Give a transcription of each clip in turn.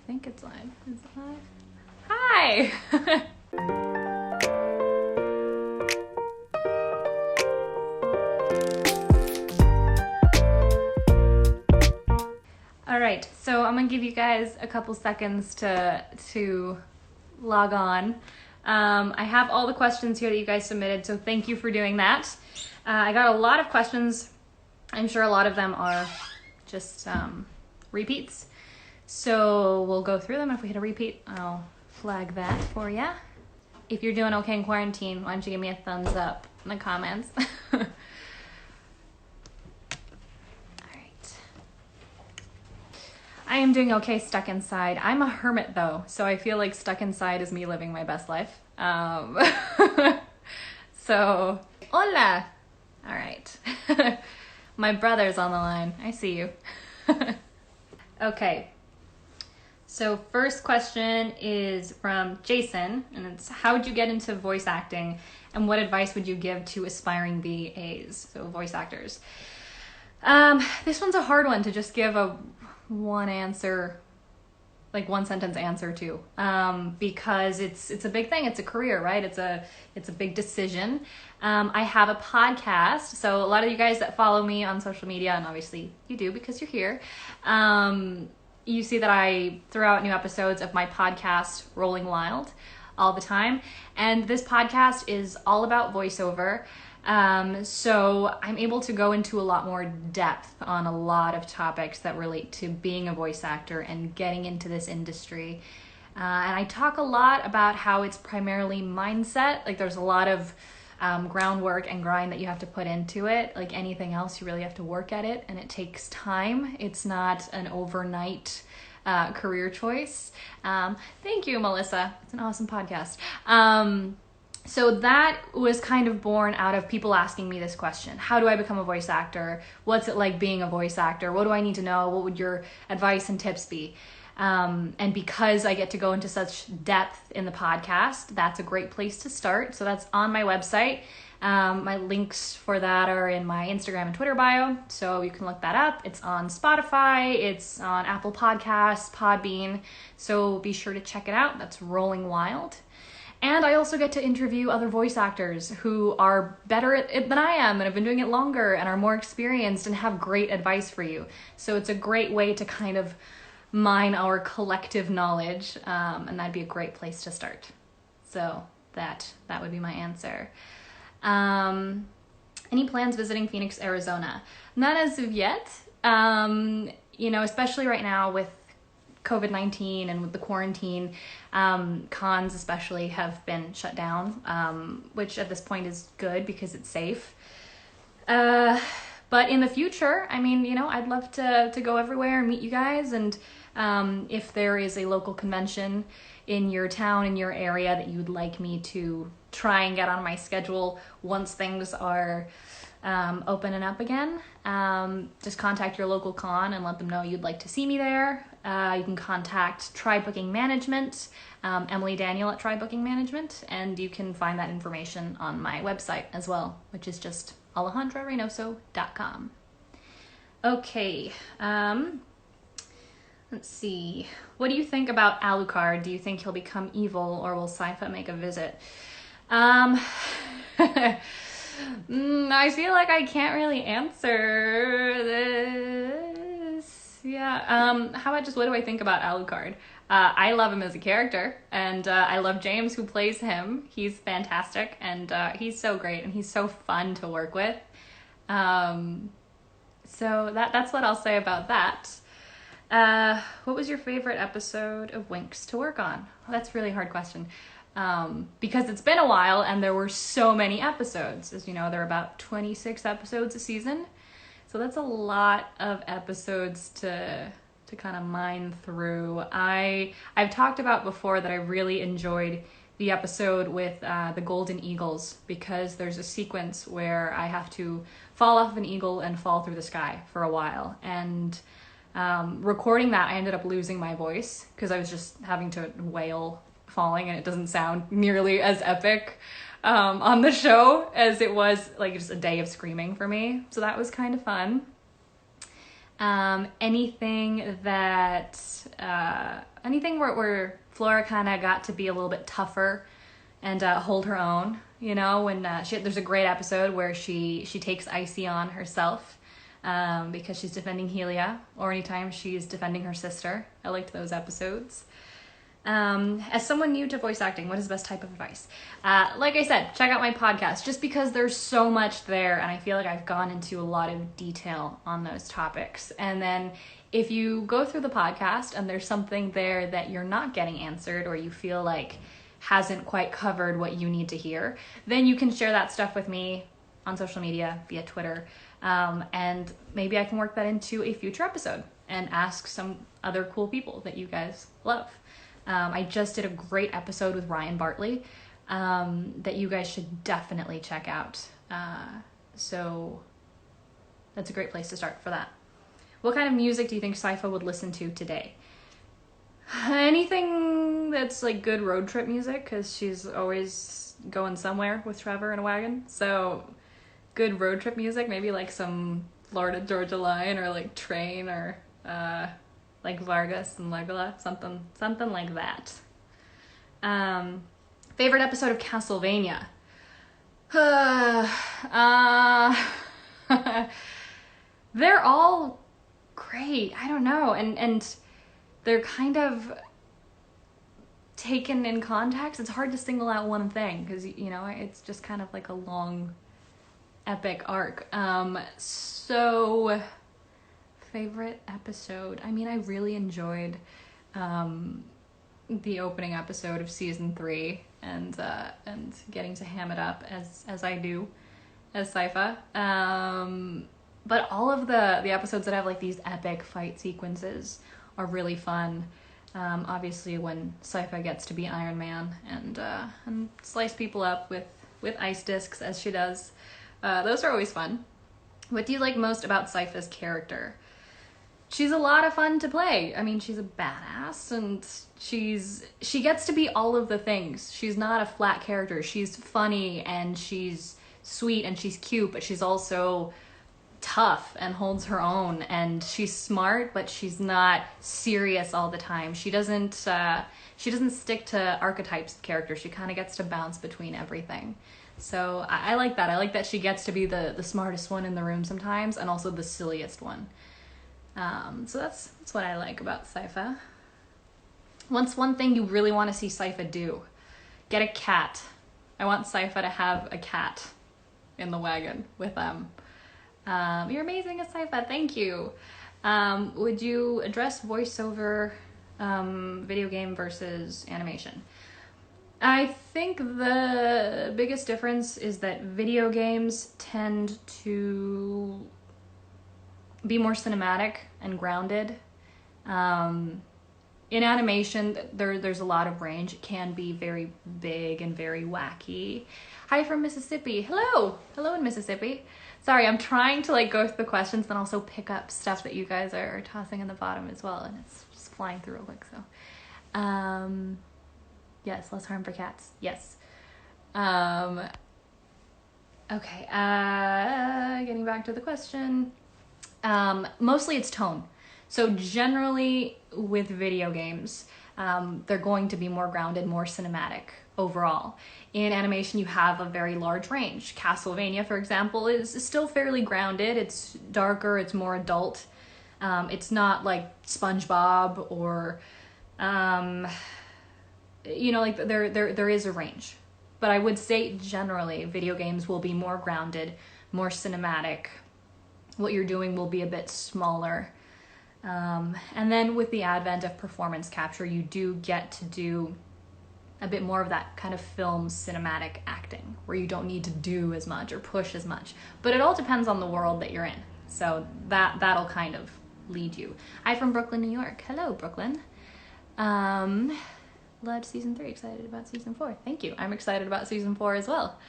think it's live. Is it live? Hi! All right, so I'm gonna give you guys a couple seconds to log on. I have all the questions here that you guys submitted, so thank you for doing that. I got a lot of questions. I'm sure a lot of them are just repeats. So we'll go through them. If we hit a repeat, I'll flag that for you. If you're doing okay in quarantine, why don't you give me a thumbs up in the comments? All right. I am doing okay stuck inside. I'm a hermit though, so I feel like stuck inside is me living my best life. So, hola! All right. My brother's on the line. I see you. Okay. So first question is from Jason, and it's how would you get into voice acting, and what advice would you give to aspiring VAs, so voice actors? This one's a hard one to just give a one sentence answer to, because it's a big thing. It's a career, right? It's a big decision. I have a podcast, so a lot of you guys that follow me on social media, and obviously you do because you're here, you see that I throw out new episodes of my podcast, Rolling Wild, all the time. And this podcast is all about voiceover. So I'm able to go into a lot more depth on a lot of topics that relate to being a voice actor and getting into this industry. And I talk a lot about how it's primarily mindset. Like there's a lot of groundwork and grind that you have to put into it. Like anything else, you really have to work at it, and it takes time. It's not an overnight career choice. Thank you, Melissa. It's an awesome podcast. So that was kind of born out of people asking me this question. How do I become a voice actor? What's it like being a voice actor? What do I need to know? What would your advice and tips be? And because I get to go into such depth in the podcast, that's a great place to start. So that's on my website. My links for that are in my Instagram and Twitter bio, so you can look that up. It's on Spotify, it's on Apple Podcasts, Podbean, so be sure to check it out. That's Rolling Wild. And I also get to interview other voice actors who are better at it than I am and have been doing it longer and are more experienced and have great advice for you. So it's a great way to kind of mine our collective knowledge, and that'd be a great place to start. So that would be my answer. Any plans visiting Phoenix, Arizona? Not as of yet. Especially right now with COVID-19 and with the quarantine, cons especially have been shut down, which at this point is good because it's safe. But in the future, I'd love to go everywhere and meet you guys. And if there is a local convention in your town, in your area that you would like me to try and get on my schedule once things are opening up again, just contact your local con and let them know you'd like to see me there. You can contact Tribe Booking Management, Emily Daniel at Tribe Booking Management, and you can find that information on my website as well, which is just AlejandraReynoso.com. Okay, let's see. What do you think about Alucard? Do you think he'll become evil, or will Sipho make a visit? I feel like I can't really answer this. Yeah. How about just what do I think about Alucard? I love him as a character, and I love James who plays him. He's fantastic, and he's so great, and he's so fun to work with. So that's what I'll say about that. What was your favorite episode of Winx to work on? Well, that's a really hard question. Because it's been a while and there were so many episodes. As you know, there are about 26 episodes a season. So that's a lot of episodes to kind of mine through. I've talked about before that I really enjoyed the episode with the Golden Eagles, because there's a sequence where I have to fall off an eagle and fall through the sky for a while. And recording that, I ended up losing my voice because I was just having to wail falling, and it doesn't sound nearly as epic on the show as it was like just a day of screaming for me. So that was kind of fun. Anything that, anything where Flora kind of got to be a little bit tougher and hold her own, you know, when there's a great episode where she takes Icy on herself because she's defending Helia, or anytime she's defending her sister. I liked those episodes. As someone new to voice acting, what is the best type of advice? Like I said, check out my podcast, just because there's so much there and I feel like I've gone into a lot of detail on those topics. And then if you go through the podcast and there's something there that you're not getting answered, or you feel like hasn't quite covered what you need to hear, then you can share that stuff with me on social media via Twitter. And maybe I can work that into a future episode and ask some other cool people that you guys love. I just did a great episode with Ryan Bartley that you guys should definitely check out. So that's a great place to start for that. What kind of music do you think Sipho would listen to today? Anything that's like good road trip music, because she's always going somewhere with Trevor in a wagon. So good road trip music, maybe like some Florida Georgia Line, or like Train, or like Vargas and Legola, something like that. Favorite episode of Castlevania? They're all great. I don't know, and they're kind of taken in context. It's hard to single out one thing, because, you know, it's just kind of like a long epic arc. So favorite episode, I mean, I really enjoyed the opening episode of season 3, and getting to ham it up as I do as Sipho. But all of the episodes that have like these epic fight sequences are really fun. Obviously when Sipho gets to be Iron Man and slice people up with ice discs, as she does. Those are always fun. What do you like most about Sipho's character? She's a lot of fun to play. I mean, she's a badass, and she gets to be all of the things. She's not a flat character. She's funny, and she's sweet, and she's cute, but she's also tough and holds her own, and she's smart, but she's not serious all the time. She doesn't stick to archetypes of characters. She kind of gets to bounce between everything. So I like that. I like that she gets to be the smartest one in the room sometimes, and also the silliest one. So that's what I like about Sipho. What's one thing you really want to see Sipho do? Get a cat. I want Sipho to have a cat in the wagon with them. You're amazing as Sipho. Thank you. Would you address voiceover, video game versus animation? I think the biggest difference is that video games tend to be more cinematic and grounded. In animation, there's a lot of range. It can be very big and very wacky. Hi from Mississippi. Hello in Mississippi. Sorry, I'm trying to like go through the questions and also pick up stuff that you guys are tossing in the bottom as well, and it's just flying through real quick. So, yes, less harm for cats. Yes. Okay. Getting back to the question. Mostly it's tone. So generally with video games, they're going to be more grounded, more cinematic overall. In animation, you have a very large range. Castlevania, for example, is still fairly grounded. It's darker, it's more adult. It's not like SpongeBob or, you know, like there is a range. But I would say generally video games will be more grounded, more cinematic. What you're doing will be a bit smaller. And then with the advent of performance capture, you do get to do a bit more of that kind of film cinematic acting, where you don't need to do as much or push as much. But it all depends on the world that you're in. So that'll kind of lead you. I'm from Brooklyn, New York. Hello, Brooklyn. Loved season 3, excited about season 4. Thank you. I'm excited about season 4 as well.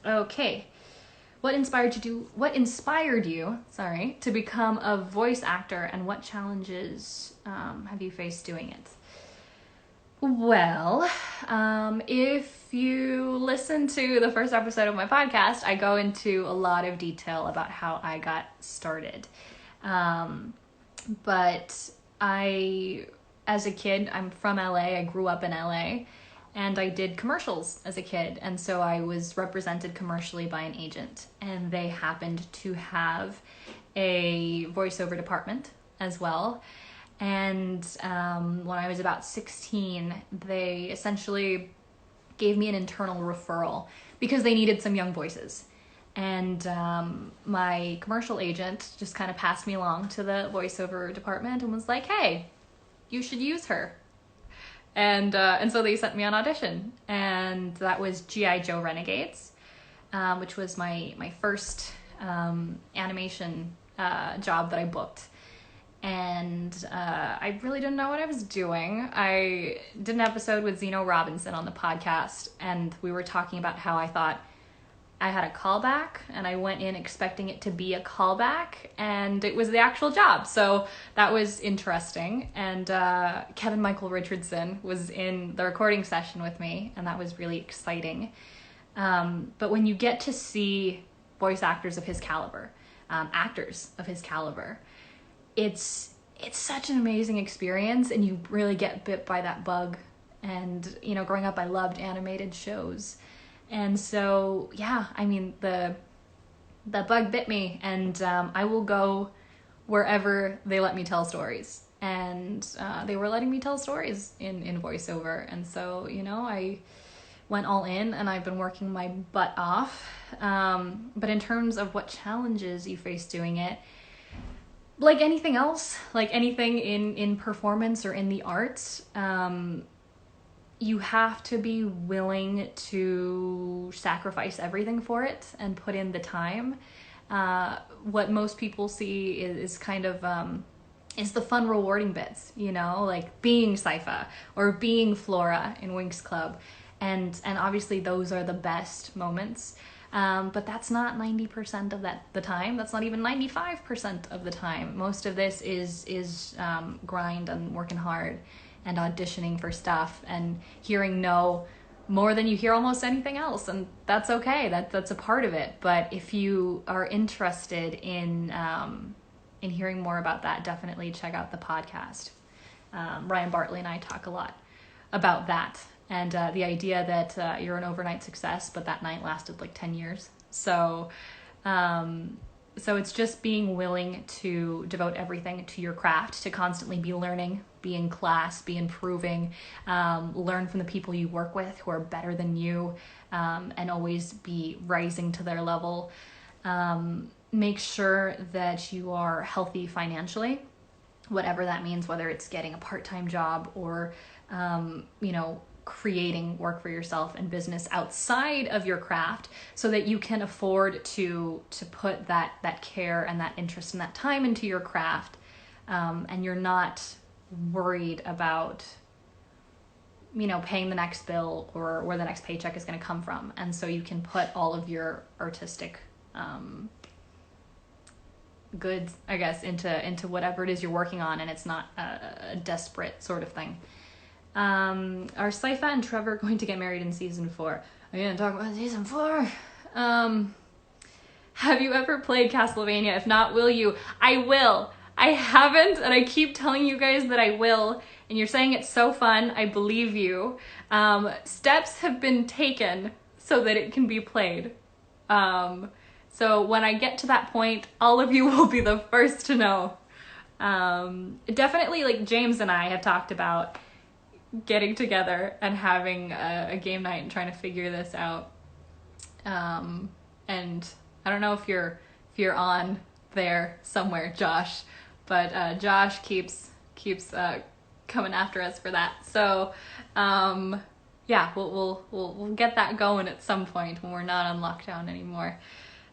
Okay. What inspired you, to become a voice actor, and what challenges have you faced doing it? Well, if you listen to the first episode of my podcast, I go into a lot of detail about how I got started. But as a kid, I'm from LA. I grew up in LA, and I did commercials as a kid. And so I was represented commercially by an agent, and they happened to have a voiceover department as well. And when I was about 16, they essentially gave me an internal referral because they needed some young voices. And my commercial agent just kind of passed me along to the voiceover department and was like, hey, you should use her. And so they sent me on audition. And that was G.I. Joe Renegades, which was my first animation job that I booked. And I really didn't know what I was doing. I did an episode with Zeno Robinson on the podcast, and we were talking about how I thought I had a callback, and I went in expecting it to be a callback, and it was the actual job. So that was interesting. And Kevin Michael Richardson was in the recording session with me, and that was really exciting. But when you get to see voice actors of his caliber, actors of his caliber, it's such an amazing experience, and you really get bit by that bug. And, you know, growing up, I loved animated shows. And so, yeah, I mean, the bug bit me, and I will go wherever they let me tell stories. And they were letting me tell stories in voiceover. And so, you know, I went all in, and I've been working my butt off. But in terms of what challenges you face doing it, like anything else, like anything in performance or in the arts, you have to be willing to sacrifice everything for it and put in the time. What most people see is kind of is the fun, rewarding bits, you know, like being Sipho or being Flora in Winx Club, and obviously those are the best moments. But that's not 90% of the time. That's not even 95% of the time. Most of this is grind and working hard and auditioning for stuff and hearing no more than you hear almost anything else. And that's okay. That's a part of it. But if you are interested in hearing more about that, definitely check out the podcast. Ryan Bartley and I talk a lot about that. And the idea that you're an overnight success, but that night lasted like 10 years. So it's just being willing to devote everything to your craft, to constantly be learning, be in class, be improving, learn from the people you work with who are better than you, and always be rising to their level. Make sure that you are healthy financially, whatever that means, whether it's getting a part-time job or, creating work for yourself and business outside of your craft so that you can afford to put that care and that interest and that time into your craft, and you're not worried about paying the next bill or where the next paycheck is going to come from. And so you can put all of your artistic goods, I guess, into whatever it is you're working on, and it's not a desperate sort of thing. Are Sipho and Trevor going to get married in season 4? I'm going to talk about season 4. Have you ever played Castlevania? If not, will you? I will. I haven't, and I keep telling you guys that I will, and you're saying it's so fun. I believe you. Steps have been taken so that it can be played. So when I get to that point, all of you will be the first to know. Definitely, like, James and I have talked about getting together and having a game night and trying to figure this out. And I don't know if you're on there somewhere, Josh, but Josh keeps coming after us for that. So yeah, we'll get that going at some point when we're not on lockdown anymore.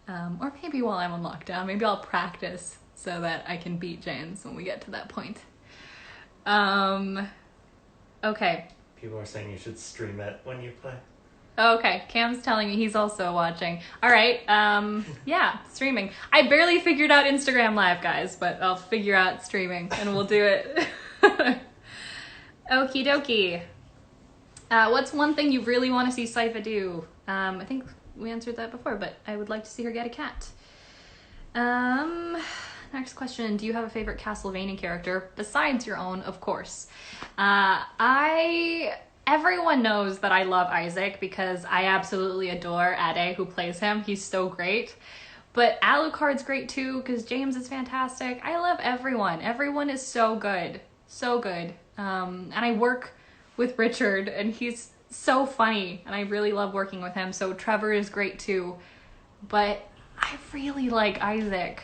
Or maybe while I'm on lockdown, maybe I'll practice so that I can beat James when we get to that point. Okay. People are saying you should stream it when you play. Okay, Cam's telling me he's also watching. All right, yeah, streaming. I barely figured out Instagram Live, guys, but I'll figure out streaming, and we'll do it. Okie dokie. What's one thing you really want to see Sipho do? I think we answered that before, but I would like to see her get a cat. Next question. Do you have a favorite Castlevania character besides your own, of course? Everyone knows that I love Isaac because I absolutely adore Ade, who plays him. He's so great. But Alucard's great too because James is fantastic. I love everyone. Everyone is so good. So good. And I work with Richard and he's so funny and I really love working with him. So Trevor is great too. But I really like Isaac.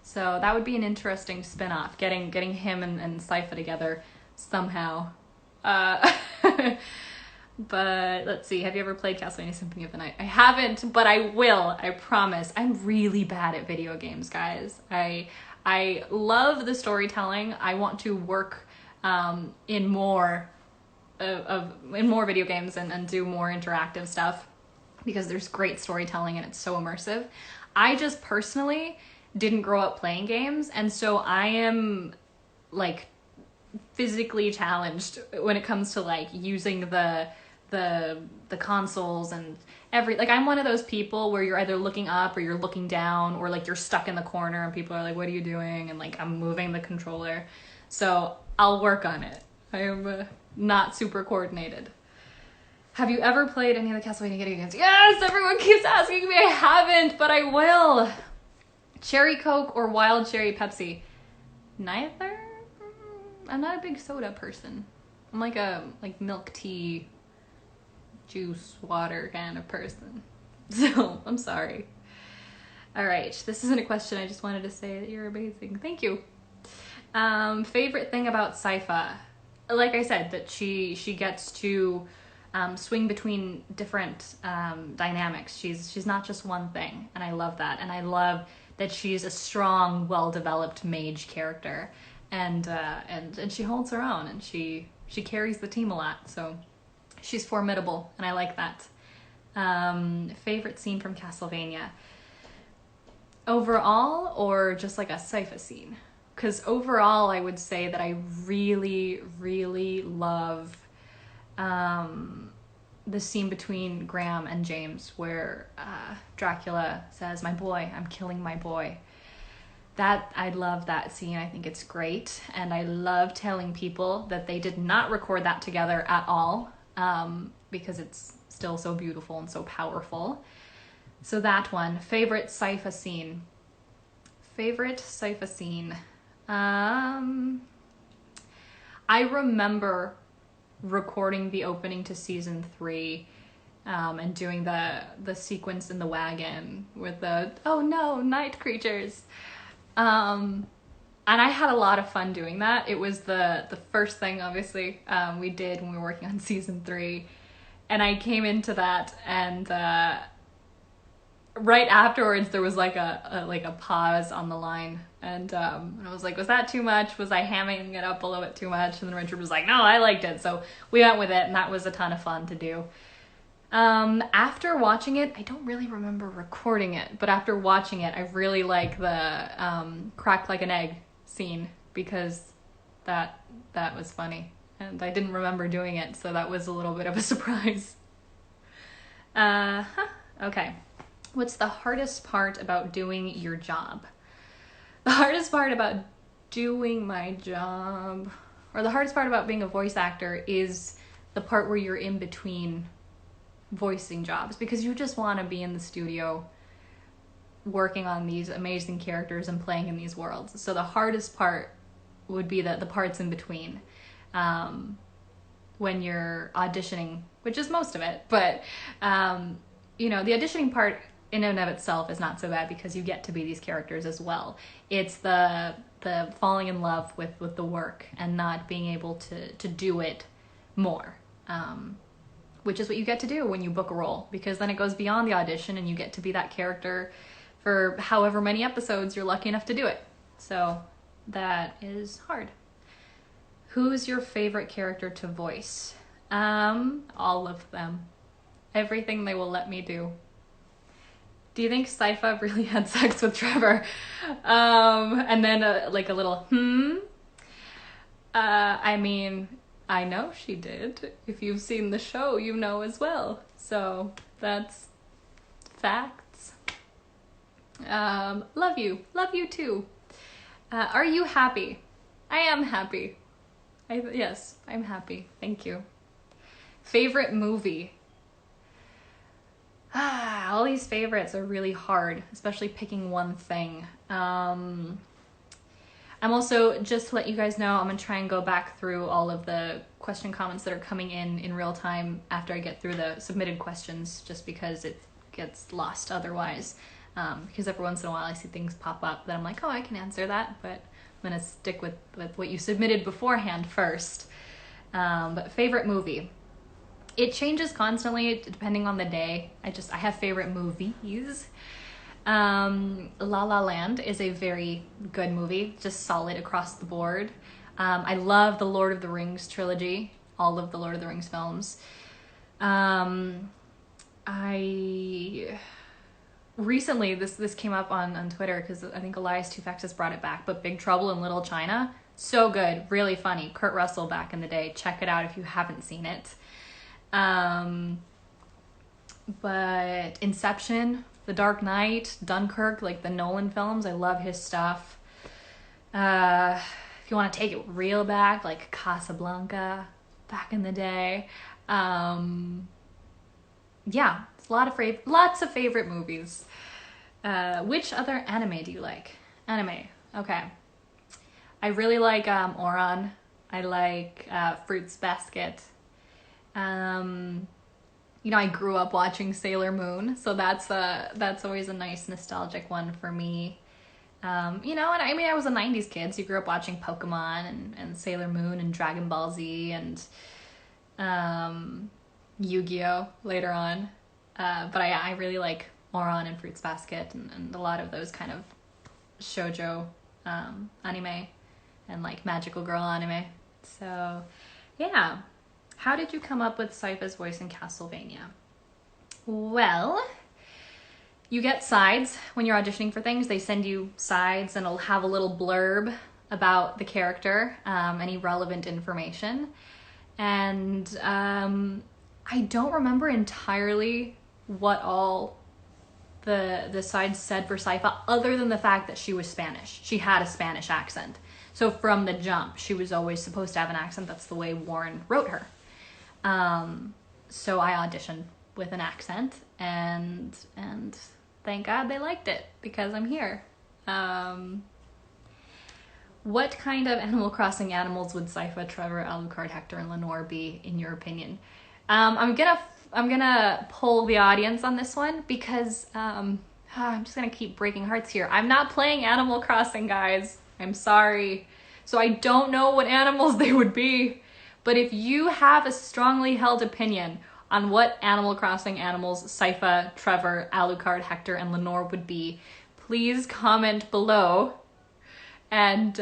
So that would be an interesting spin-off, getting him and Sipho together somehow. But let's see, have you ever played Castlevania Symphony of the Night? I haven't, but I will, I promise. I'm really bad at video games, guys. I love the storytelling. I want to work in more video games and do more interactive stuff because there's great storytelling and it's so immersive. I just personally didn't grow up playing games, and so I am like physically challenged when it comes to like using the consoles and I'm one of those people where you're either looking up or you're looking down or like you're stuck in the corner and people are like, what are you doing? And like I'm moving the controller. So I'll work on it. I am not super coordinated. Have you ever played any of the Castlevania video games? Yes, everyone keeps asking me. I haven't, but I will. Cherry Coke or Wild Cherry Pepsi? Neither. I'm not a big soda person. I'm like a milk tea, juice, water kind of person. So I'm sorry. All right, this isn't a question. I just wanted to say that you're amazing. Thank you. Favorite thing about Sipho? Like I said, that she gets to swing between different dynamics. She's not just one thing, and I love that. And I love that she's a strong, well-developed mage character. And she holds her own, and she carries the team a lot, so she's formidable, and I like that. Favorite scene from Castlevania? Overall, or just like a Sipho scene? Because overall, I would say that I really, really love the scene between Graham and James, where Dracula says, "My boy, I'm killing my boy." I love that scene. I think it's great. And I love telling people that they did not record that together at all, because it's still so beautiful and so powerful. So that one. Favorite Sipho scene? I remember recording the opening to season 3 and doing the sequence in the wagon with the, oh no, night creatures. And I had a lot of fun doing that. It was the first thing, obviously, we did when we were working on season 3. And I came into that, and right afterwards there was like a pause on the line, and I was like, was that too much? Was I hamming it up a little bit too much? And then Richard was like, no, I liked it. So we went with it, and that was a ton of fun to do. After watching it, I don't really remember recording it, but after watching it, I really like the crack like an egg scene, because that was funny, and I didn't remember doing it, so that was a little bit of a surprise. Okay. What's the hardest part about doing your job? The hardest part about doing my job, or the hardest part about being a voice actor, is the part where you're in between voicing jobs, because you just want to be in the studio working on these amazing characters and playing in these worlds. So the hardest part would be the parts in between, when you're auditioning, which is most of it, but the auditioning part in and of itself is not so bad because you get to be these characters as well. It's the falling in love with the work and not being able to do it more, which is what you get to do when you book a role, because then it goes beyond the audition and you get to be that character for however many episodes you're lucky enough to do it. So that is hard. Who's your favorite character to voice? All of them. Everything they will let me do. Do you think Sipho really had sex with Trevor? And then a little, I mean, I know she did. If you've seen the show, you know as well. So that's facts. Love you. Love you too. Are you happy? I am happy. Yes, I'm happy. Thank you. Favorite movie? All these favorites are really hard, especially picking one thing. I'm also, just to let you guys know, I'm going to try and go back through all of the question comments that are coming in real time after I get through the submitted questions, just because it gets lost otherwise. Because every once in a while I see things pop up that I'm like, oh, I can answer that, but I'm going to stick with what you submitted beforehand first. But favorite movie. It changes constantly depending on the day. I have favorite movies. La La Land is a very good movie, just solid across the board. I love the Lord of the Rings trilogy, all of the Lord of the Rings films. Recently, this came up on Twitter because I think Elias Tufaxis brought it back, but Big Trouble in Little China, so good, really funny. Kurt Russell back in the day. Check it out if you haven't seen it. But Inception, The Dark Knight, Dunkirk, like the Nolan films, I love his stuff. If you want to take it real back, like Casablanca, back in the day. Yeah, it's lots of favorite movies. Which other anime do you like? Anime, okay. I really like Oran. I like Fruits Basket. I grew up watching Sailor Moon, so that's always a nice nostalgic one for me. And I was a 90s kid, so you grew up watching Pokemon and Sailor Moon and Dragon Ball Z and Yu-Gi-Oh! Later on. But I really like Oran and Fruits Basket and a lot of those kind of shoujo anime and like magical girl anime. So, yeah. How did you come up with Sipho's voice in Castlevania? Well, you get sides when you're auditioning for things. They send you sides and it'll have a little blurb about the character, any relevant information. And I don't remember entirely what all the sides said for Sipho, other than the fact that she was Spanish. She had a Spanish accent. So from the jump, she was always supposed to have an accent. That's the way Warren wrote her. So I auditioned with an accent, and thank God they liked it, because I'm here. What kind of Animal Crossing animals would Sipho, Trevor, Alucard, Hector, and Lenore be, in your opinion? I'm gonna poll the audience on this one, because I'm just gonna keep breaking hearts here. I'm not playing Animal Crossing, guys. I'm sorry. So I don't know what animals they would be. But if you have a strongly held opinion on what Animal Crossing animals Sipho, Trevor, Alucard, Hector, and Lenore would be, please comment below. And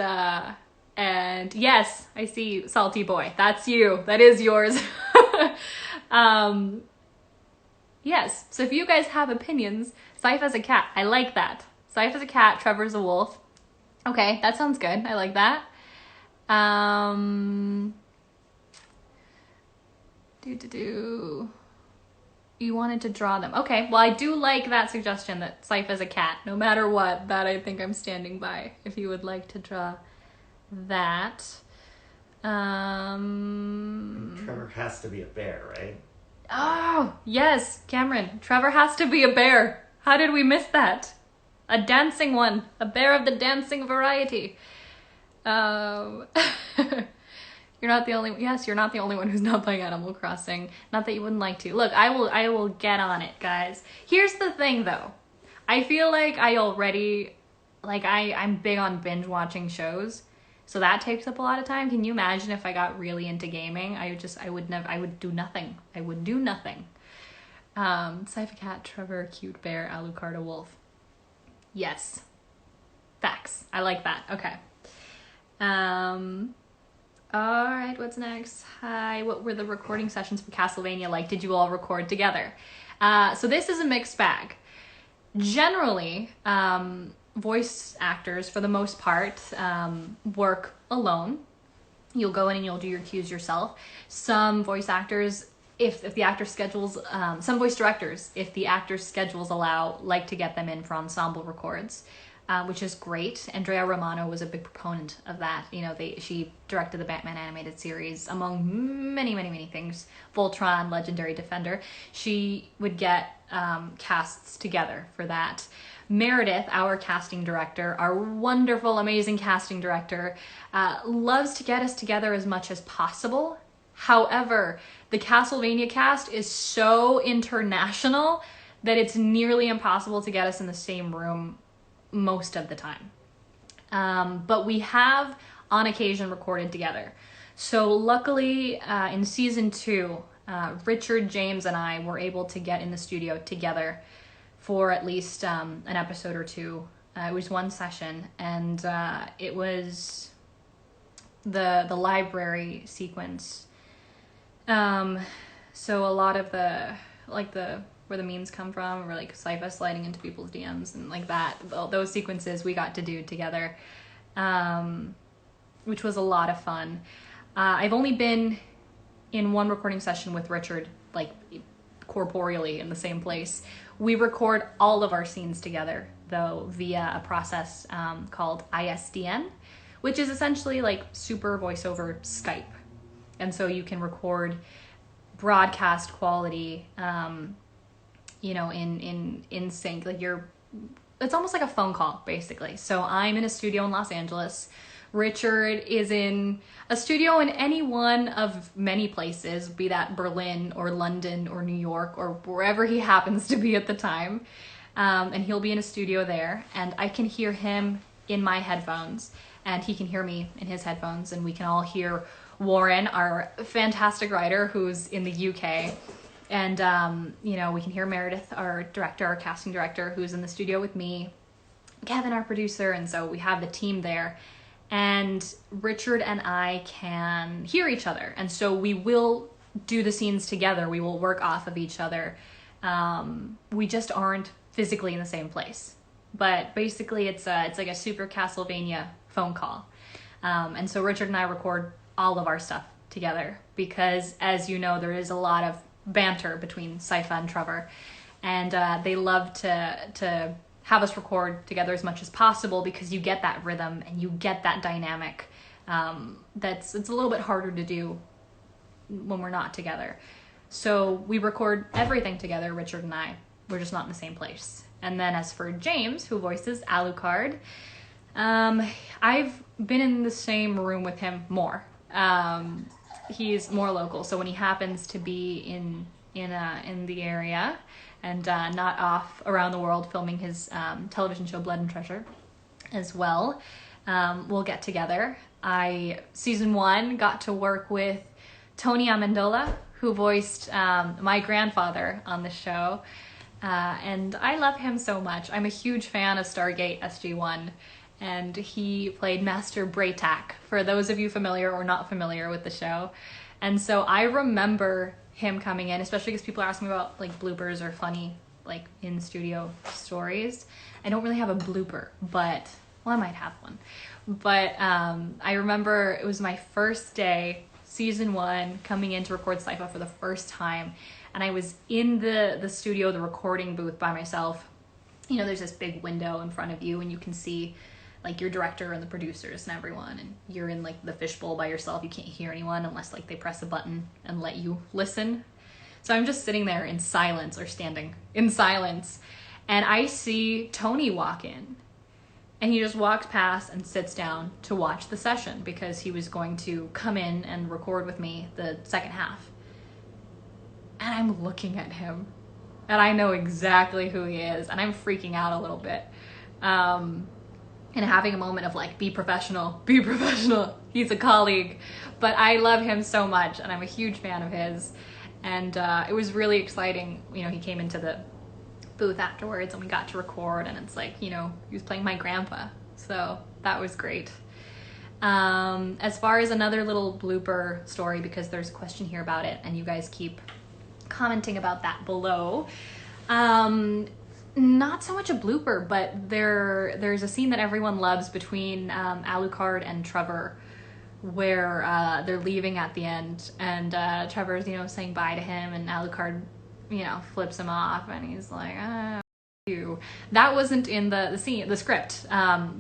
yes, I see Salty Boy. That's you. That is yours. Yes, so if you guys have opinions, Sipho's a cat. I like that. Sipho's a cat, Trevor's a wolf. Okay, that sounds good. I like that. You wanted to draw them. Okay, well, I do like that suggestion that Sipho's a cat. No matter what, that I think I'm standing by. If you would like to draw that. Trevor has to be a bear, right? Oh, yes, Cameron. Trevor has to be a bear. How did we miss that? A dancing one. A bear of the dancing variety. You're not the only one who's not playing Animal Crossing. Not that you wouldn't like to. Look, I will get on it, guys. Here's the thing, though. I feel like I'm big on binge watching shows, so that takes up a lot of time. Can you imagine if I got really into gaming? I would do nothing. I would do nothing. Sipho cat, Trevor, cute bear, Alucard, a wolf. Yes. Facts. I like that. Okay. All right, what's next? Hi, what were the recording sessions for Castlevania like? Did you all record together? So this is a mixed bag. Generally, voice actors, for the most part, work alone. You'll go in and you'll do your cues yourself. Some voice actors, if the actor schedules, some voice directors, if the actors' schedules allow, like to get them in for ensemble records, which is great. Andrea Romano was a big proponent of that. You know, she directed the Batman animated series, among many, many, many things. Voltron, Legendary Defender. She would get casts together for that. Meredith, our casting director, our wonderful, amazing casting director, loves to get us together as much as possible. However, the Castlevania cast is so international that it's nearly impossible to get us in the same room most of the time. But we have, on occasion, recorded together. So luckily, in season 2, Richard, James, and I were able to get in the studio together for at least an episode or two. It was one session, and it was the library sequence. So a lot of the where the memes come from, or like Psifas sliding into people's DMs and like that, those sequences we got to do together, which was a lot of fun. I've only been in one recording session with Richard, like corporeally in the same place. We record all of our scenes together, though, via a process called ISDN, which is essentially like super voiceover Skype. And so you can record broadcast quality, in sync. Like it's almost like a phone call, basically. So I'm in a studio in Los Angeles. Richard is in a studio in any one of many places, be that Berlin or London or New York or wherever he happens to be at the time. And he'll be in a studio there, and I can hear him in my headphones, and he can hear me in his headphones, and we can all hear Warren, our fantastic writer who's in the UK. And, we can hear Meredith, our director, our casting director, who's in the studio with me, Kevin, our producer, and so we have the team there. And Richard and I can hear each other. And so we will do the scenes together. We will work off of each other. We just aren't physically in the same place. But basically it's like a super Castlevania phone call. And so Richard and I record all of our stuff together because, as you know, there is a lot of banter between Sipho and Trevor. And they love to have us record together as much as possible because you get that rhythm and you get that dynamic. It's a little bit harder to do when we're not together. So we record everything together, Richard and I. We're just not in the same place. And then as for James, who voices Alucard, I've been in the same room with him more. He's more local, so when he happens to be in the area and not off around the world filming his television show Blood and Treasure as well, we'll get together. Season 1 got to work with Tony Amendola, who voiced my grandfather on the show, and I love him so much. I'm a huge fan of Stargate SG-1, and he played Master Braytak, for those of you familiar or not familiar with the show. And so I remember him coming in, especially because people ask me about like bloopers or funny like in studio stories. I don't really have a blooper, but I might have one. But I remember it was my first day, season 1, coming in to record Sipho for the first time, and I was in the studio, the recording booth by myself. You know, there's this big window in front of you, and you can see like your director and the producers and everyone, and you're in like the fishbowl by yourself. You can't hear anyone unless like they press a button and let you listen. So I'm just sitting there in silence, or standing in silence, and I see Tony walk in, and he just walks past and sits down to watch the session because he was going to come in and record with me the second half. And I'm looking at him, and I know exactly who he is, and I'm freaking out a little bit. And having a moment of like, be professional. He's a colleague, but I love him so much, and I'm a huge fan of his. And it was really exciting. You know, he came into the booth afterwards, and we got to record, and it's like, you know, he was playing my grandpa. So that was great. As far as another little blooper story, because there's a question here about it, and you guys keep commenting about that below. Not so much a blooper, but there's a scene that everyone loves between Alucard and Trevor, where they're leaving at the end, and Trevor's, saying bye to him, and Alucard, flips him off, and he's like, you. That wasn't in the scene, the script.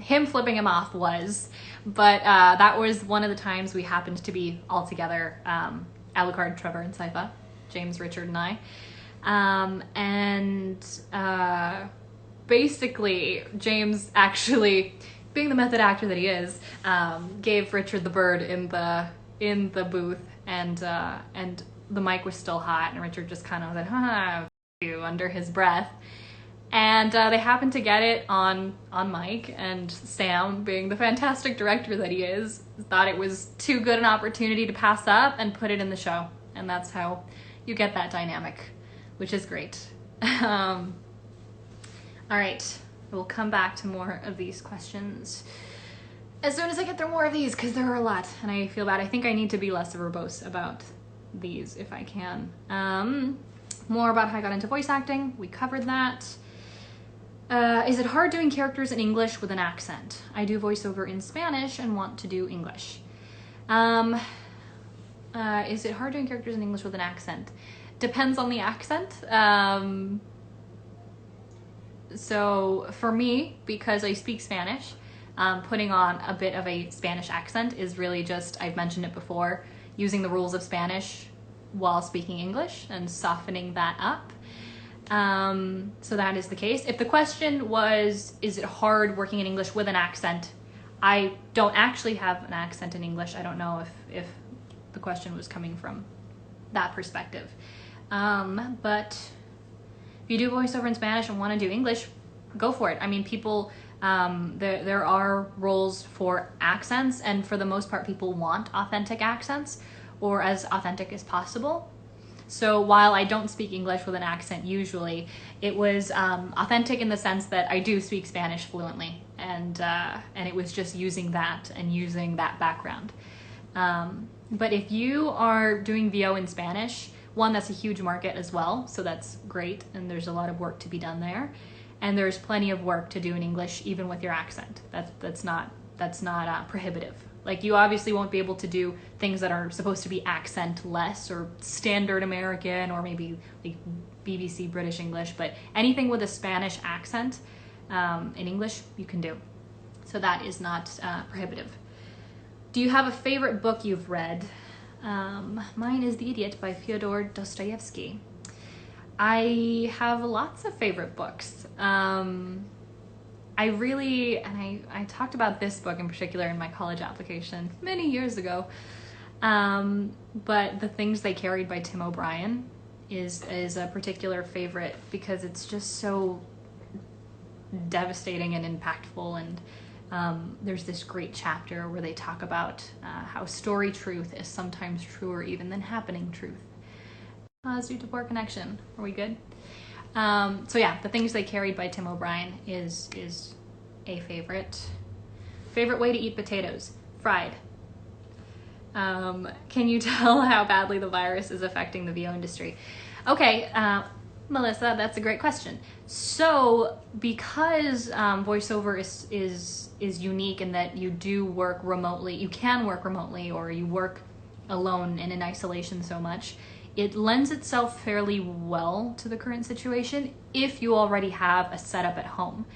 Him flipping him off was, but that was one of the times we happened to be all together, Alucard, Trevor, and Sipho, James, Richard, and I. Basically, James actually, being the method actor that he is, gave Richard the bird in the booth, and the mic was still hot, and Richard just kind of said, you, under his breath. And they happened to get it on mic, and Sam, being the fantastic director that he is, thought it was too good an opportunity to pass up and put it in the show. And that's how you get that dynamic, which is great. All right, we'll come back to more of these questions as soon as I get through more of these, because there are a lot, and I feel bad. I think I need to be less verbose about these if I can. More about how I got into voice acting. We covered that. Is it hard doing characters in English with an accent? I do voiceover in Spanish and want to do English. Is it hard doing characters in English with an accent? Depends on the accent. So for me, because I speak Spanish, putting on a bit of a Spanish accent is really just, I've mentioned it before, using the rules of Spanish while speaking English and softening that up. So that is the case. If the question was, is it hard working in English with an accent? I don't actually have an accent in English. I don't know if the question was coming from that perspective. But if you do voiceover in Spanish and want to do English, go for it. I mean, people, there are roles for accents, and for the most part, people want authentic accents, or as authentic as possible. So while I don't speak English with an accent usually, it was authentic in the sense that I do speak Spanish fluently, and it was just using that and using that background. But if you are doing VO in Spanish, one, that's a huge market as well, so that's great, and there's a lot of work to be done there. And there's plenty of work to do in English, even with your accent. That's not prohibitive. Like, you obviously won't be able to do things that are supposed to be accent-less or standard American or maybe like BBC British English, but anything with a Spanish accent in English, you can do. So that is not prohibitive. Do you have a favorite book you've read? Mine is The Idiot by Fyodor Dostoevsky. I have lots of favorite books. I talked about this book in particular in my college application many years ago. But The Things They Carried by Tim O'Brien is a particular favorite because it's just so devastating and impactful, and there's this great chapter where they talk about how story truth is sometimes truer even than happening truth. Due to poor connection. Are we good? So yeah, The Things They Carried by Tim O'Brien is a favorite. Favorite way to eat potatoes? Fried. Can you tell how badly the virus is affecting the VO industry? Okay, Melissa, that's a great question. So because voiceover is unique in that you do work remotely, you can work remotely, or you work alone and in isolation so much, it lends itself fairly well to the current situation if you already have a setup at home.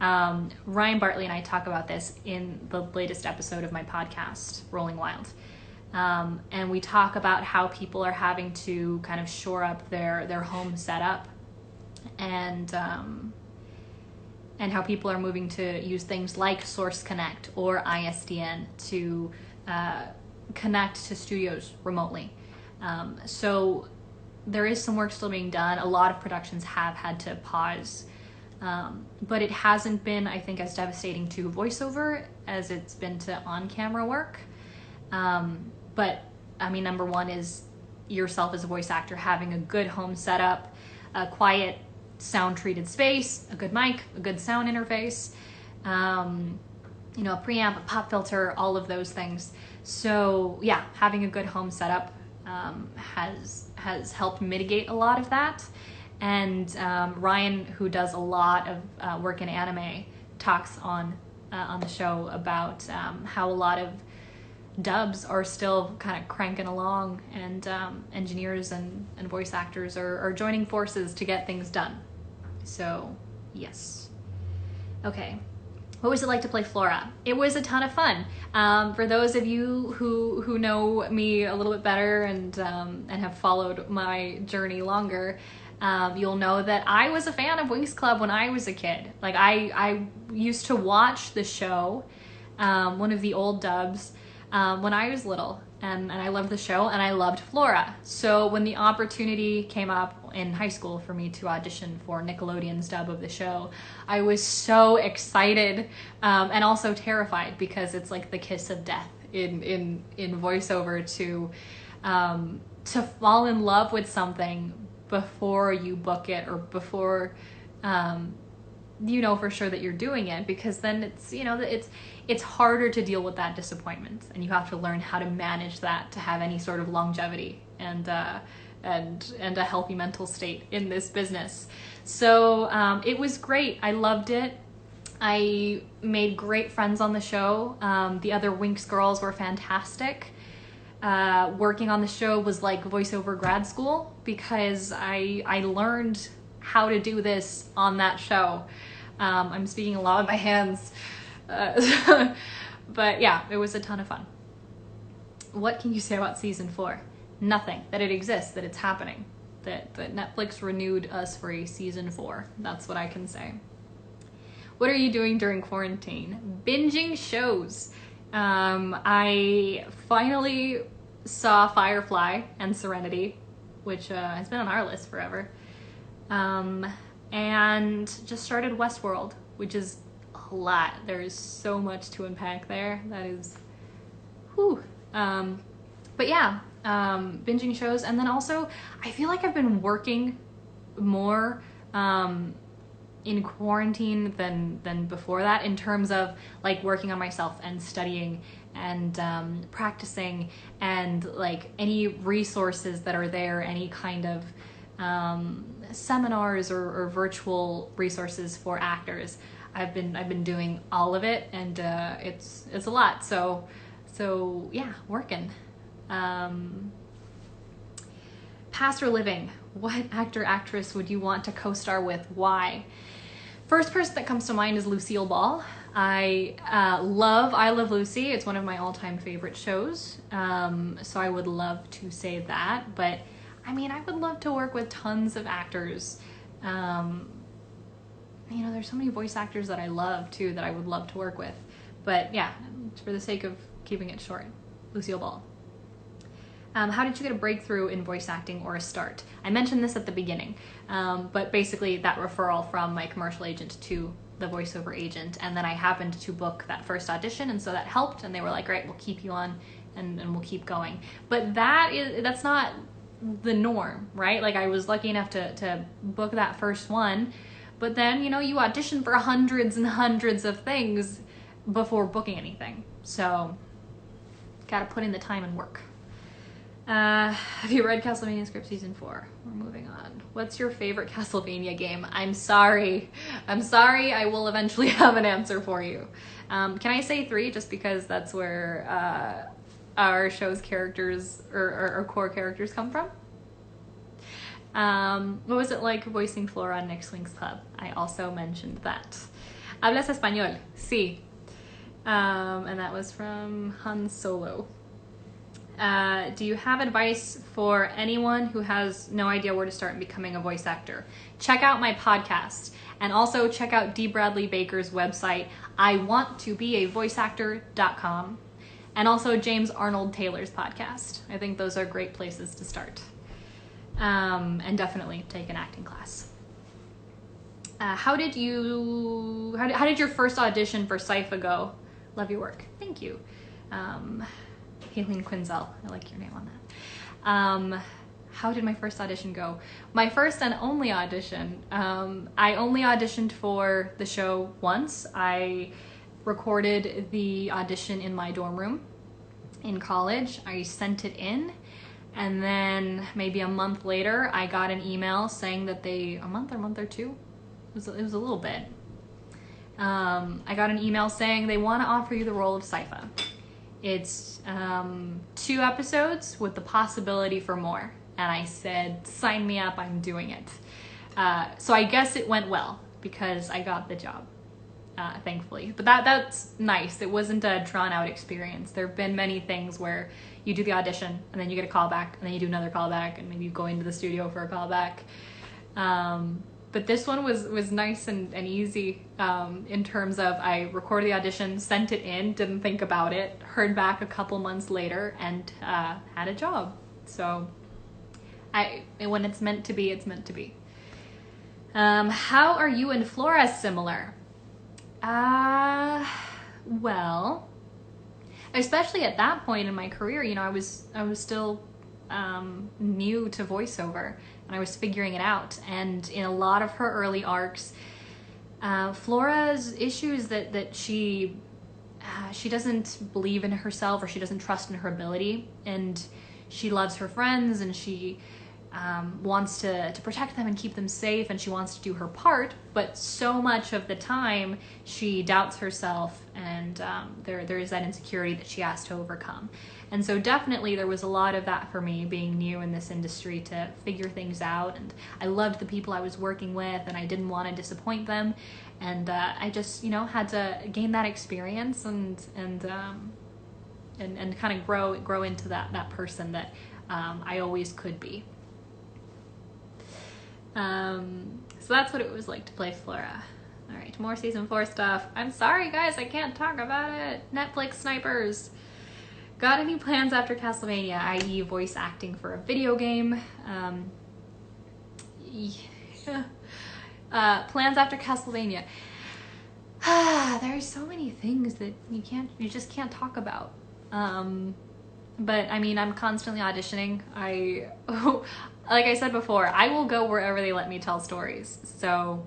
Ryan Bartley and I talk about this in the latest episode of my podcast, Rolling Wild. And we talk about how people are having to kind of shore up their home setup, and how people are moving to use things like Source Connect or ISDN to connect to studios remotely. So there is some work still being done. A lot of productions have had to pause, but it hasn't been, I think, as devastating to voiceover as it's been to on-camera work. But I mean, number one is yourself as a voice actor having a good home setup, a quiet sound-treated space, a good mic, a good sound interface, a preamp, a pop filter, all of those things. So yeah, having a good home setup has helped mitigate a lot of that. And Ryan, who does a lot of work in anime, talks on the show about how a lot of dubs are still kind of cranking along, and engineers and voice actors are joining forces to get things done. So, yes. Okay. What was it like to play Flora? It was a ton of fun. For those of you who know me a little bit better and have followed my journey longer, you'll know that I was a fan of Winx Club when I was a kid. Like I used to watch the show, one of the old dubs, when I was little, and I loved the show and I loved Flora. So when the opportunity came up in high school for me to audition for Nickelodeon's dub of the show, I was so excited, and also terrified, because it's like the kiss of death in voiceover to fall in love with something before you book it, or before you know for sure that you're doing it, because then it's harder to deal with that disappointment, and you have to learn how to manage that to have any sort of longevity and a healthy mental state in this business. So it was great. I loved it. I made great friends on the show. The other Winx girls were fantastic. Working on the show was like voiceover grad school, because I learned how to do this on that show. I'm speaking a lot with my hands. But yeah, it was a ton of fun. What can you say about season 4? Nothing. That it exists, that it's happening, that Netflix renewed us for a season 4. That's what I can say. What are you doing during quarantine? Binging shows. I finally saw Firefly and Serenity, which has been on our list forever. And just started Westworld, which is a lot. There is so much to unpack there. That is, whew. But yeah, binging shows. And then also, I feel like I've been working more in quarantine than before that, in terms of like working on myself and studying and practicing, and like any resources that are there, any kind of seminars or virtual resources for actors. I've been doing all of it, and it's a lot. So yeah, working. Past or living, what actor, actress would you want to co-star with? Why? First person that comes to mind is Lucille Ball. I Love Lucy. It's one of my all-time favorite shows. So I would love to say that. But I mean, I would love to work with tons of actors. There's so many voice actors that I love too, that I would love to work with. But yeah, for the sake of keeping it short, Lucille Ball. How did you get a breakthrough in voice acting, or a start? I mentioned this at the beginning, but basically that referral from my commercial agent to the voiceover agent, and then I happened to book that first audition, and so that helped, and they were like, great, we'll keep you on, and we'll keep going. But that's not the norm, right? Like, I was lucky enough to book that first one, but then, you audition for hundreds and hundreds of things before booking anything. So, gotta put in the time and work. Have you read Castlevania Script Season 4? We're moving on. What's your favorite Castlevania game? I'm sorry. I will eventually have an answer for you. Can I say 3, just because that's where our show's characters, or core characters, come from? What was it like voicing Flora on Next Winx Club? I also mentioned that. Hablas español? Sí. And that was from Han Solo. Do you have advice for anyone who has no idea where to start in becoming a voice actor? Check out my podcast, and also check out D. Bradley Baker's website, iwanttobeavoiceactor.com, and also James Arnold Taylor's podcast. I think those are great places to start. And definitely take an acting class. How did your first audition for Sipho go? Love your work. Thank you. Aileen Quinzel, I like your name on that. How did my first audition go? My first and only audition, I only auditioned for the show once. I recorded the audition in my dorm room in college. I sent it in, and then maybe a month later, I got an email saying that a month or two? It was a little bit. I got an email saying they want to offer you the role of Sipho. It's 2 episodes with the possibility for more. And I said, sign me up, I'm doing it. So I guess it went well because I got the job, thankfully. But that's nice. It wasn't a drawn out experience. There have been many things where you do the audition and then you get a call back and then you do another call back and maybe you go into the studio for a call back. But this one was nice and easy in terms of I recorded the audition, sent it in, didn't think about it, heard back a couple months later, and had a job. So when it's meant to be, it's meant to be. How are you and Flora similar? Well, especially at that point in my career, you know, I was still new to voiceover and I was figuring it out. And in a lot of her early arcs, Flora's issues that she doesn't believe in herself, or she doesn't trust in her ability, and she loves her friends, and she wants to protect them and keep them safe, and she wants to do her part, but so much of the time she doubts herself, and there is that insecurity that she has to overcome. And so definitely there was a lot of that for me, being new in this industry, to figure things out. And I loved the people I was working with, and I didn't want to disappoint them, and I just, you know, had to gain that experience and kind of grow into that person that I always could be. So that's what it was like to play Flora. All right, more season 4 stuff. I'm sorry, guys, I can't talk about it. Netflix snipers. Got any plans after Castlevania, i.e. voice acting for a video game? Plans after Castlevania. There are so many things that you just can't talk about. But I mean, I'm constantly auditioning. Like I said before, I will go wherever they let me tell stories. So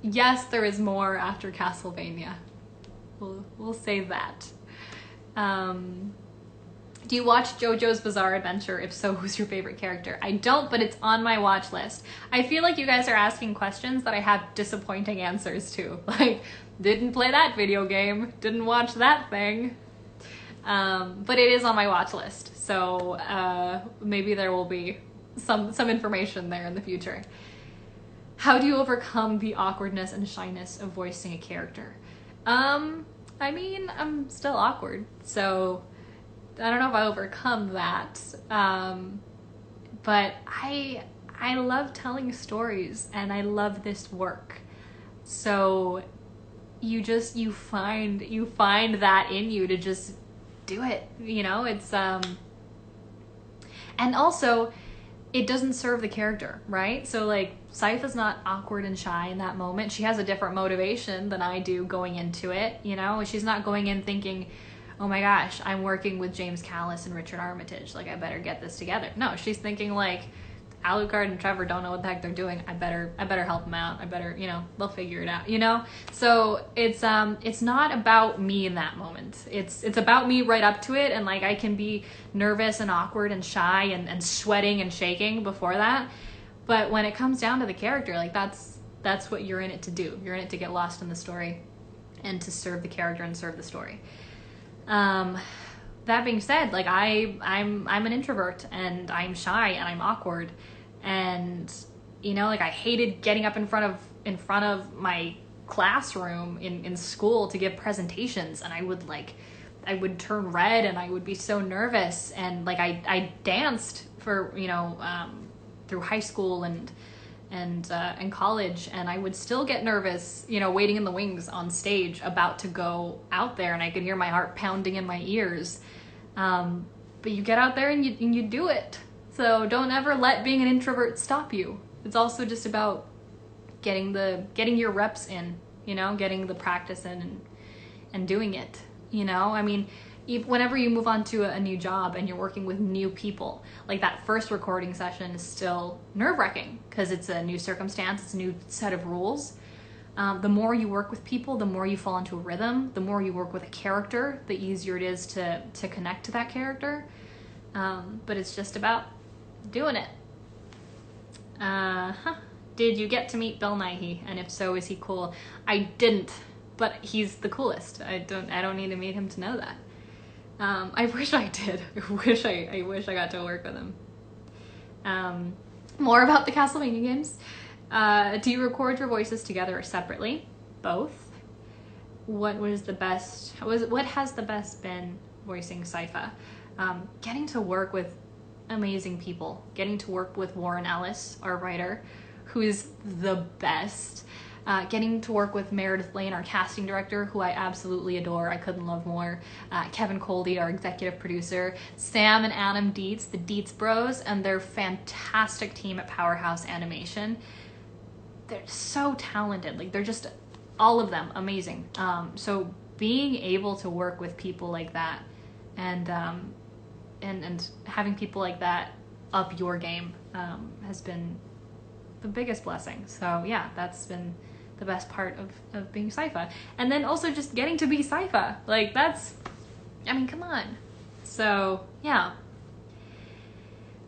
yes, there is more after Castlevania. We'll say that. Do you watch JoJo's Bizarre Adventure? If so, who's your favorite character? I don't, but it's on my watch list. I feel like you guys are asking questions that I have disappointing answers to. Like, didn't play that video game, didn't watch that thing. But it is on my watch list, so maybe there will be some information there in the future. How do you overcome the awkwardness and shyness of voicing a character? I mean, I'm still awkward, so I don't know if I overcome that. But I love telling stories, and I love this work. So you find that in you to just do it, you know? It's and also it doesn't serve the character, right? So like Sipho's not awkward and shy in that moment. She has a different motivation than I do going into it, you know? She's not going in thinking, oh my gosh, I'm working with James Callis and Richard Armitage, like I better get this together. No, she's thinking like, Alucard and Trevor don't know what the heck they're doing. I better help them out. I better, you know, they'll figure it out, you know? So it's not about me in that moment. It's about me right up to it, and like I can be nervous and awkward and shy and sweating and shaking before that. But when it comes down to the character, like that's what you're in it to do. You're in it to get lost in the story and to serve the character and serve the story. That being said, like I'm an introvert, and I'm shy, and I'm awkward, and you know, like I hated getting up in front of my classroom in school to give presentations, and I would turn red, and I would be so nervous, and like I danced for, you know, through high school and college, and I would still get nervous, you know, waiting in the wings on stage, about to go out there, and I could hear my heart pounding in my ears. But you get out there and you do it. So don't ever let being an introvert stop you. It's also just about getting your reps in, you know, getting the practice in and doing it, you know? I mean, whenever you move on to a new job and you're working with new people, like that first recording session is still nerve-wracking because it's a new circumstance, it's a new set of rules. The more you work with people, the more you fall into a rhythm. The more you work with a character, the easier it is to connect to that character. But it's just about doing it. Did you get to meet Bill Nighy? And if so, is he cool? I didn't, but he's the coolest. I don't need to meet him to know that. I wish I did. I wish I got to work with him. More about the Castlevania games. Do you record your voices together or separately? Both. What has the best been voicing Sipho? Getting to work with amazing people. Getting to work with Warren Ellis, our writer, who is the best. Getting to work with Meredith Lane, our casting director, who I absolutely adore. I couldn't love more. Kevin Coldy, our executive producer. Sam and Adam Dietz, the Dietz Bros, and their fantastic team at Powerhouse Animation. They're so talented. Like, they're just, all of them, amazing. So being able to work with people like that and having people like that up your game has been the biggest blessing. So yeah, that's been the best part of being Sipho. And then also just getting to be Sipho. Like, that's, I mean, come on. So yeah.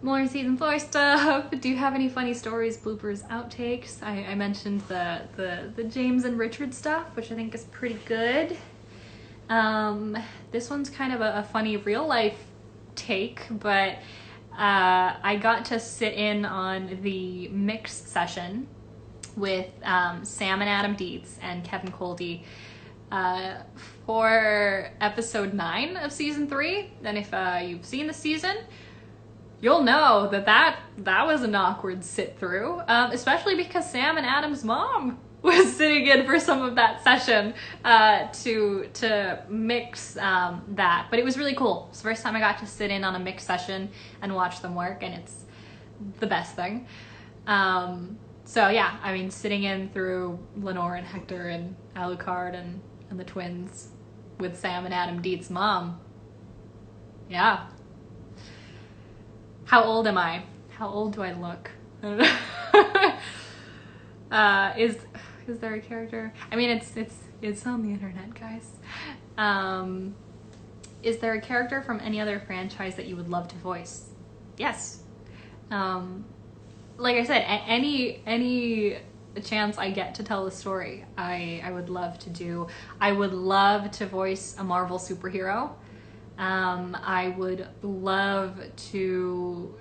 More season 4 stuff. Do you have any funny stories, bloopers, outtakes? I mentioned the James and Richard stuff, which I think is pretty good. This one's kind of a funny real life take, but I got to sit in on the mixed session with Sam and Adam Dietz and Kevin Coldy for episode 9 of season 3. And if you've seen the season, you'll know that was an awkward sit through, especially because Sam and Adam's mom was sitting in for some of that session to mix that. But it was really cool. It's the first time I got to sit in on a mix session and watch them work, and it's the best thing. So yeah, I mean, sitting in through Lenore and Hector and Alucard and the twins with Sam and Adam Dietz's mom. Yeah. How old am I? How old do I look? Is there a character? I mean, it's on the internet, guys. Is there a character from any other franchise that you would love to voice? Yes. Like I said, any chance I get to tell a story, I would love to do. I would love to voice a Marvel superhero. I would love to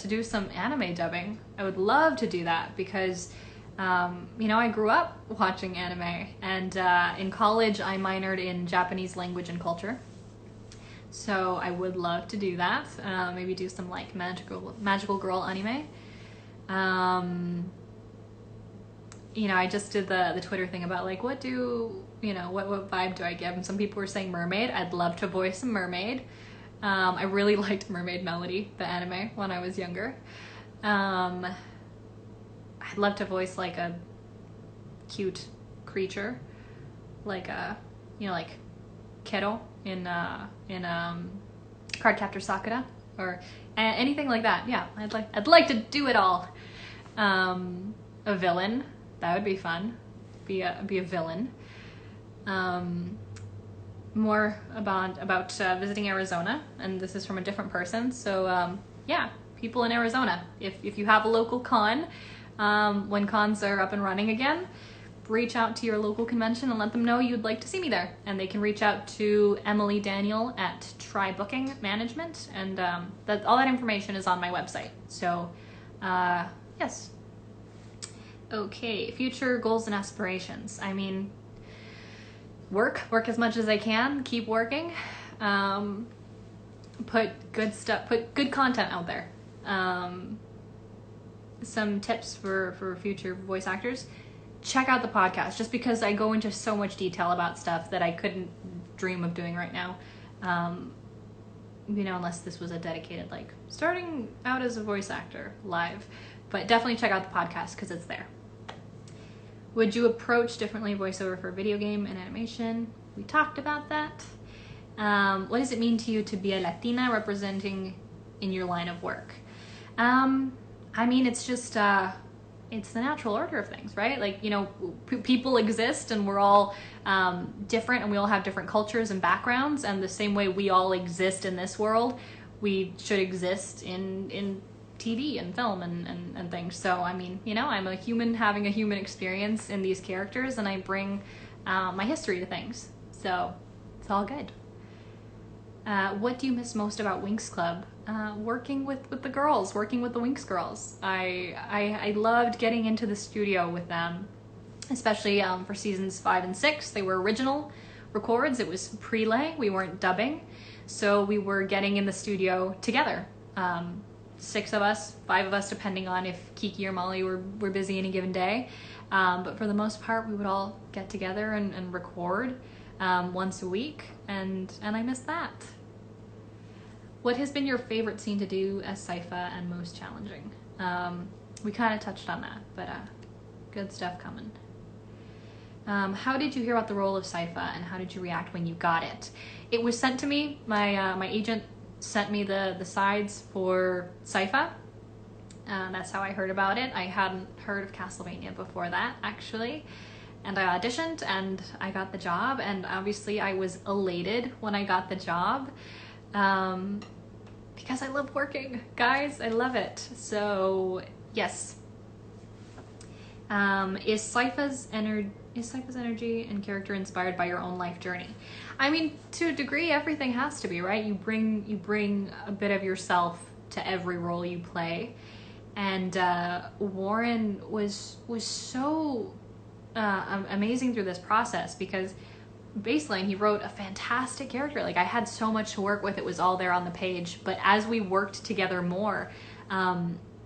do some anime dubbing. I would love to do that because, I grew up watching anime, and in college I minored in Japanese language and culture. So I would love to do that. Maybe do some like magical girl anime. I just did the Twitter thing about like, what vibe do I give? And some people were saying mermaid. I'd love to voice a mermaid. I really liked Mermaid Melody, the anime, when I was younger. I'd love to voice like a cute creature, like like Kero in Cardcaptor Sakura, or anything like that. Yeah, I'd like to do it all. A villain, that would be fun. Be a villain. More about visiting Arizona, and this is from a different person. So yeah, people in Arizona, if you have a local con, when cons are up and running again, reach out to your local convention and let them know you'd like to see me there. And they can reach out to Emily Daniel at Try Booking Management, and all that information is on my website. So yes. Okay, future goals and aspirations. I mean, work as much as I can, keep working, put good content out there. Some tips for future voice actors: check out the podcast, just because I go into so much detail about stuff that I couldn't dream of doing right now, unless this was a dedicated, like, starting out as a voice actor live. But definitely check out the podcast because it's there. Would you approach differently voiceover for video game and animation? We talked about that. What does it mean to you to be a Latina representing in your line of work? I mean, it's just, it's the natural order of things, right? Like, people exist, and we're all different, and we all have different cultures and backgrounds, and the same way we all exist in this world, we should exist in TV and film and things. So, I mean, I'm a human having a human experience in these characters, and I bring my history to things. So, it's all good. What do you miss most about Winx Club? Working with the girls, working with the Winx girls. I loved getting into the studio with them, especially for seasons 5 and 6. They were original records. It was prelay. We weren't dubbing. So we were getting in the studio together. 6 of us, 5 of us, depending on if Kiki or Molly were busy any given day. But for the most part, we would all get together and record once a week. And I miss that. What has been your favorite scene to do as Sipho and most challenging? We kind of touched on that, but good stuff coming. How did you hear about the role of Sipho and how did you react when you got it? It was sent to me. My agent sent me the sides for Sipho. That's how I heard about it. I hadn't heard of Castlevania before that, actually. And I auditioned and I got the job, and obviously I was elated when I got the job. Because I love working, guys. I love it. So yes. Is Sipho's energy and character inspired by your own life journey? I mean, to a degree, everything has to be, right? You bring a bit of yourself to every role you play, and Warren was so amazing through this process, because baseline, he wrote a fantastic character. Like, I had so much to work with. It was all there on the page. But as we worked together more,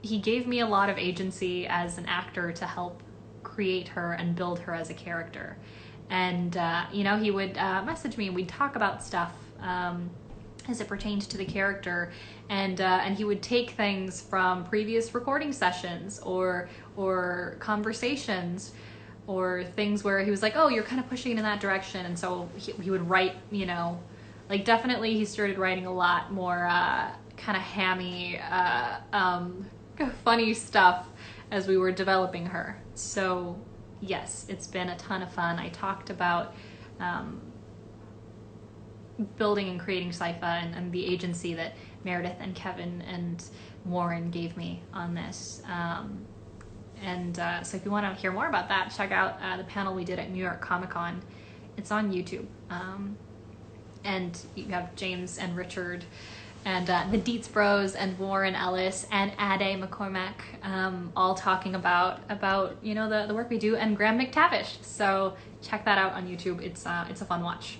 he gave me a lot of agency as an actor to help create her and build her as a character. And, he would message me and we'd talk about stuff as it pertained to the character. And he would take things from previous recording sessions or conversations, or things where he was like, oh, you're kind of pushing in that direction. And so he would write, like, definitely he started writing a lot more kind of hammy, funny stuff as we were developing her. So yes, it's been a ton of fun. I talked about building and creating Sipho and the agency that Meredith and Kevin and Warren gave me on this. So if you want to hear more about that, check out the panel we did at New York Comic Con. It's on YouTube. And you have James and Richard and the Dietz Bros and Warren Ellis and Ade McCormack all talking about the work we do, and Graham McTavish. So check that out on YouTube. It's a fun watch.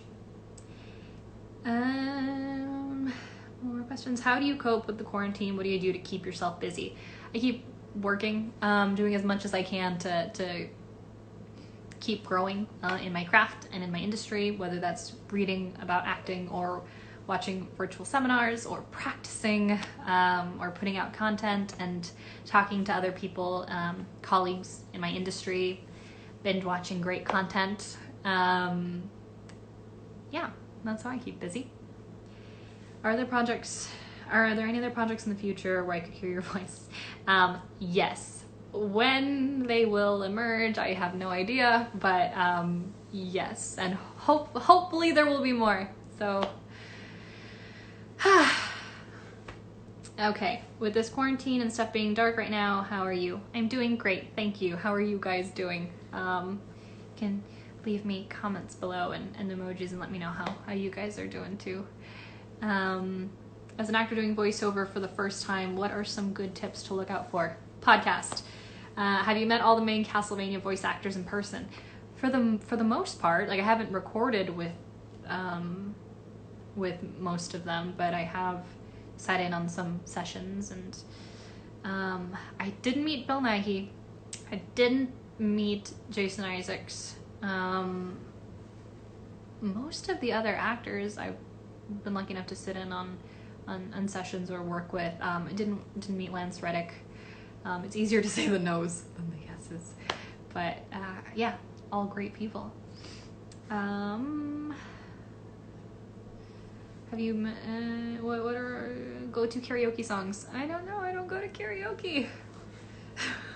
More questions. How do you cope with the quarantine? What do you do to keep yourself busy? I keep working, doing as much as I can to keep growing in my craft and in my industry, whether that's reading about acting or watching virtual seminars or practicing or putting out content and talking to other people, colleagues in my industry, binge watching great content. Yeah, that's how I keep busy. Are there any other projects in the future where I could hear your voice? Yes. When they will emerge, I have no idea, but yes, and hopefully there will be more. So, okay, with this quarantine and stuff being dark right now, how are you? I'm doing great, thank you. How are you guys doing? You can leave me comments below and emojis and let me know how you guys are doing too. As an actor doing voiceover for the first time, what are some good tips to look out for? Podcast. Have you met all the main Castlevania voice actors in person? For the most part, like, I haven't recorded with most of them, but I have sat in on some sessions, and I didn't meet Bill Nighy. I didn't meet Jason Isaacs. Most of the other actors I've been lucky enough to sit in on sessions or work with. I didn't meet Lance Reddick. It's easier to say the no's than the yeses, but yeah, all great people. Have you what are go-to karaoke songs? I don't know. I don't go to karaoke.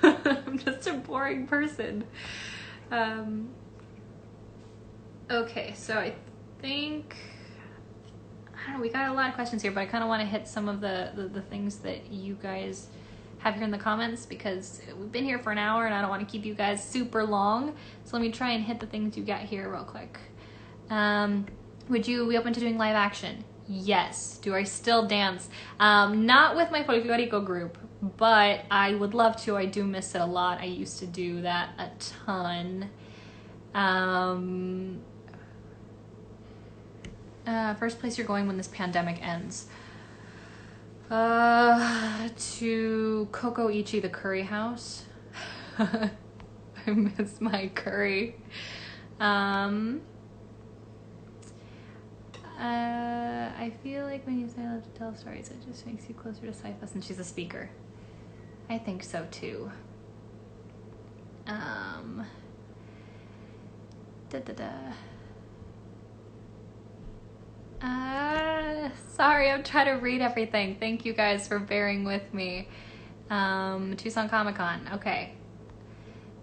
I'm just a boring person. Okay, so I think, I don't know, we got a lot of questions here, but I kind of want to hit some of the things that you guys have here in the comments, because we've been here for an hour and I don't want to keep you guys super long. So let me try and hit the things you got here real quick. Would you be open to doing live action? Yes. Do I still dance? Not with my folklorico group, but I would love to. I do miss it a lot. I used to do that a ton. First place you're going when this pandemic ends. To Coco Ichi, the curry house. I miss my curry. I feel like when you say I love to tell stories, it just makes you closer to Sipho, and she's a speaker. I think so too. Sorry, I'm trying to read everything. Thank you guys for bearing with me. Tucson Comic-Con. Okay.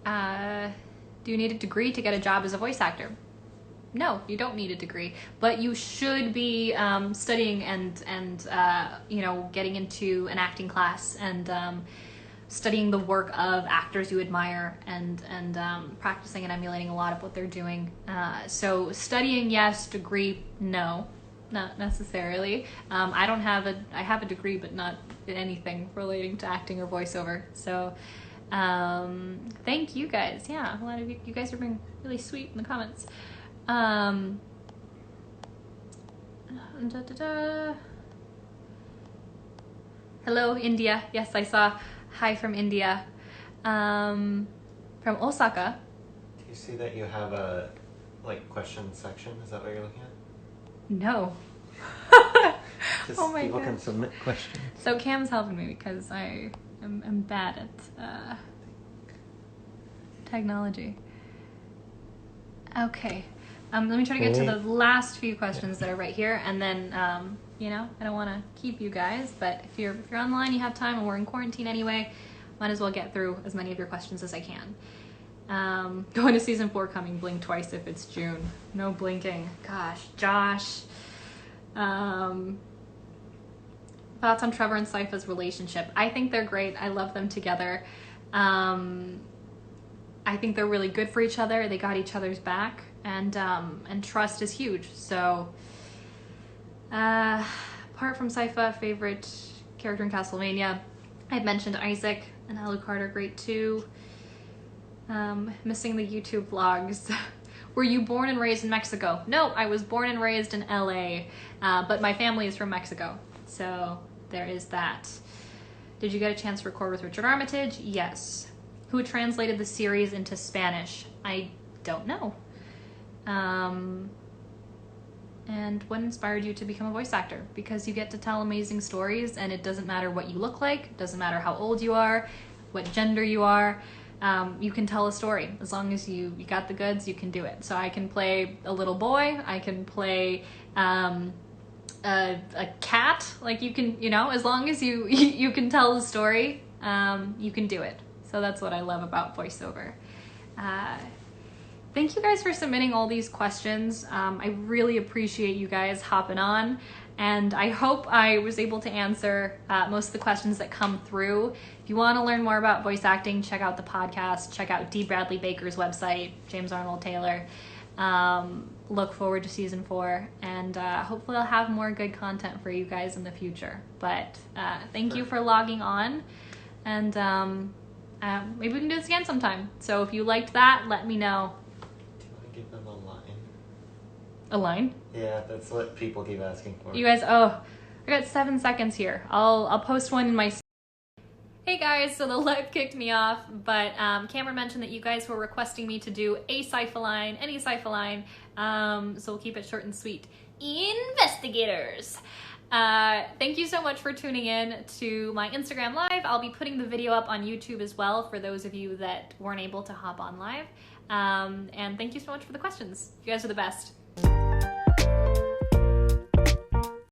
Do you need a degree to get a job as a voice actor? No, you don't need a degree, but you should be studying and getting into an acting class and studying the work of actors you admire and practicing and emulating a lot of what they're doing. So studying, yes. Degree, no, not necessarily. I have a degree, but not in anything relating to acting or voiceover. So thank you guys. Yeah, a lot of you guys are being really sweet in the comments. Hello, India. Yes, I saw hi from India. From Osaka. Do you see that you have a question section? Is that what you're looking at? No. Just Oh my people gosh. can submit questions. So Cam's helping me because I'm bad at technology. Okay. Let me try to get to the last few questions that are right here, and then I don't want to keep you guys, but if you're online, you have time, and we're in quarantine anyway, might as well get through as many of your questions as I can. Going to season 4 coming, blink twice if it's June. No blinking. Gosh, Josh. Thoughts on Trevor and Sipho's relationship? I think they're great. I love them together. I think they're really good for each other. They got each other's back, and trust is huge. So, apart from Sipho, favorite character in Castlevania, I had mentioned Isaac and Alucard are great too. Missing the YouTube vlogs. Were you born and raised in Mexico? No, I was born and raised in LA, but my family is from Mexico, so there is that. Did you get a chance to record with Richard Armitage? Yes. Who translated the series into Spanish? I don't know. And what inspired you to become a voice actor? Because you get to tell amazing stories, and it doesn't matter what you look like, it doesn't matter how old you are, what gender you are, you can tell a story. As long as you got the goods, you can do it. So I can play a little boy, I can play a cat, you can, as long as you can tell the story, you can do it. So that's what I love about voiceover. Thank you guys for submitting all these questions. I really appreciate you guys hopping on, and I hope I was able to answer most of the questions that come through. If you want to learn more about voice acting, check out the podcast, check out D. Bradley Baker's website, James Arnold Taylor. Look forward to season 4, and hopefully I'll have more good content for you guys in the future. But thank you for logging on, and maybe we can do this again sometime. So if you liked that, let me know. Do you want to give them a line? A line? Yeah, that's what people keep asking for. You guys, I got 7 seconds here. I'll post one in my... Hey guys, so the live kicked me off, but Cameron mentioned that you guys were requesting me to do a Sipho line, any Sipho line, so we'll keep it short and sweet. Investigators! Thank you so much for tuning in to my Instagram live. I'll be putting the video up on YouTube as well for those of you that weren't able to hop on live. And thank you so much for the questions. You guys are the best.